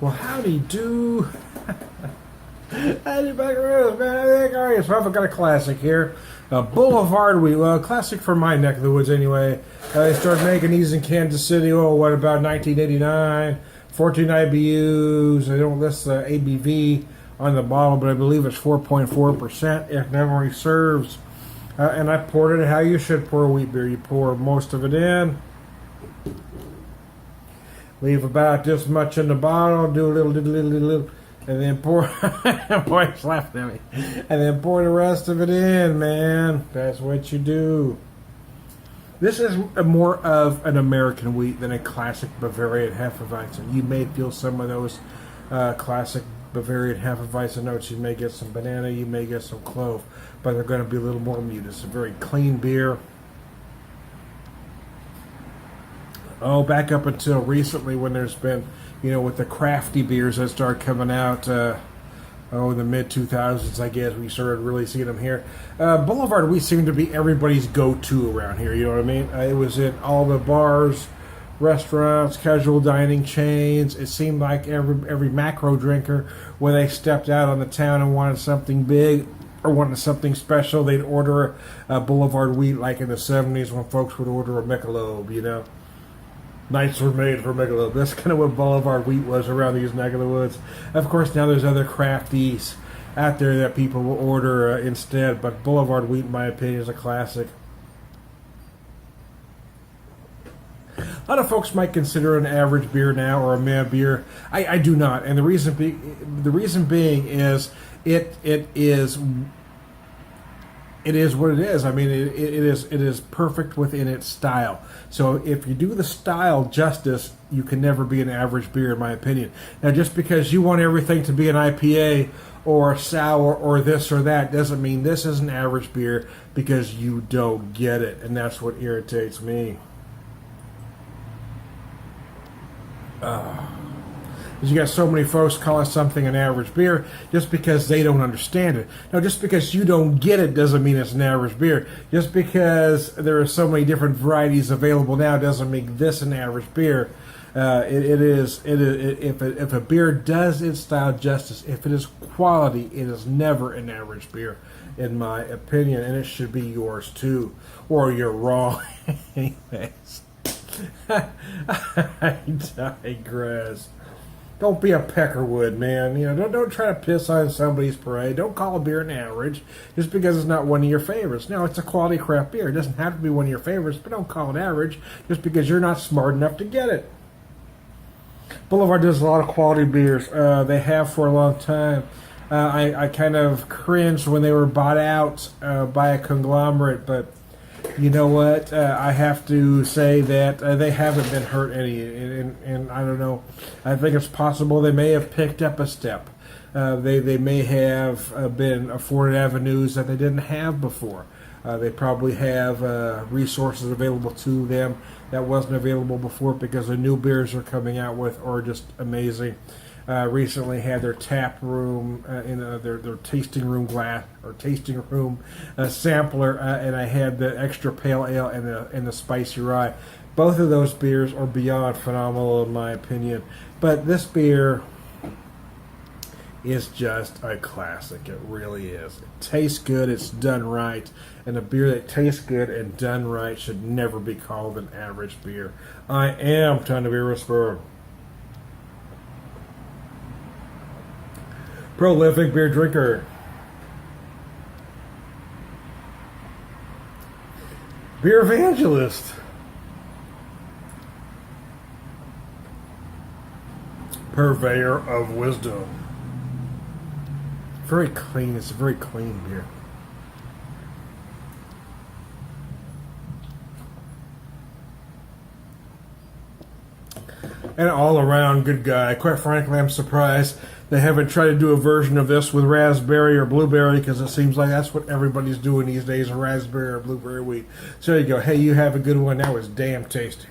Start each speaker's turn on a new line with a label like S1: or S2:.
S1: Well, howdy do. Howdy buckaroos, man. I think, all right, so I've got a classic here. Boulevard wheat. Well, classic from my neck of the woods anyway. They started making these in Kansas City, what, about 1989? 14 IBUs. They don't list the ABV on the bottle, but I believe it's 4.4%, if memory serves. And I poured it how you should pour wheat beer. You pour most of it in. Leave about this much in the bottle, do a little, and then pour. Boy's laughing at me. And then pour the rest of it in, man. That's what you do. This is more of an American wheat than a classic Bavarian Hefeweizen. You may feel some of those classic Bavarian Hefeweizen notes. You may get some banana, you may get some clove, but they're going to be a little more muted. It's a very clean beer. Oh, back up until recently when there's been, with the crafty beers that started coming out, in the mid-2000s, I guess, we started really seeing them here. Boulevard, we seem to be everybody's go-to around here, you know what I mean? It was in all the bars, restaurants, casual dining chains. It seemed like every macro drinker, when they stepped out on the town and wanted something big or wanted something special, they'd order a Boulevard wheat, like in the 70s when folks would order a Michelob, Nights were made for Michelob. That's kind of what Boulevard wheat was around these neck of the woods. Of course, now there's other crafties out there that people will order instead, but Boulevard wheat, in my opinion, is a classic. A lot of folks might consider it an average beer now or a meh beer. I do not, and the reason being is it is what it is. I mean, it is perfect within its style. So if you do the style justice, you can never be an average beer, in my opinion. Now, just because you want everything to be an IPA or a sour or this or that doesn't mean this is an average beer, because you don't get it, and that's what irritates me. You got so many folks calling something an average beer just because they don't understand it. Now, just because you don't get it doesn't mean it's an average beer. Just because there are so many different varieties available now doesn't make this an average beer. If a beer does its style justice, if it is quality, it is never an average beer, in my opinion, and it should be yours too. Or you're wrong. Anyways, I digress. Don't be a peckerwood, man. Don't try to piss on somebody's parade. Don't call a beer an average just because it's not one of your favorites. No, it's a quality craft beer. It doesn't have to be one of your favorites, but don't call it average just because you're not smart enough to get it. Boulevard does a lot of quality beers. They have for a long time. I kind of cringed when they were bought out by a conglomerate, but you know what? I have to say that they haven't been hurt any, and I don't know. I think it's possible they may have picked up a step. They may have been afforded avenues that they didn't have before. They probably have resources available to them that wasn't available before, because the new beers they're coming out with are just amazing. Recently had their tap room in their tasting room sampler, and I had the extra pale ale and the spicy rye. Both of those beers are beyond phenomenal, in my opinion. But this beer is just a classic. It really is. It tastes good. It's done right. And a beer that tastes good and done right should never be called an average beer. I am Ton to Beer Whisperer. Prolific beer drinker. BeerVangelist. Purveyor of Wisdom. Very clean. It's a very clean beer. And all around good guy. Quite frankly, I'm surprised they haven't tried to do a version of this with raspberry or blueberry, because it seems like that's what everybody's doing these days, a raspberry or blueberry wheat. So there you go. Hey, you have a good one. That was damn tasty.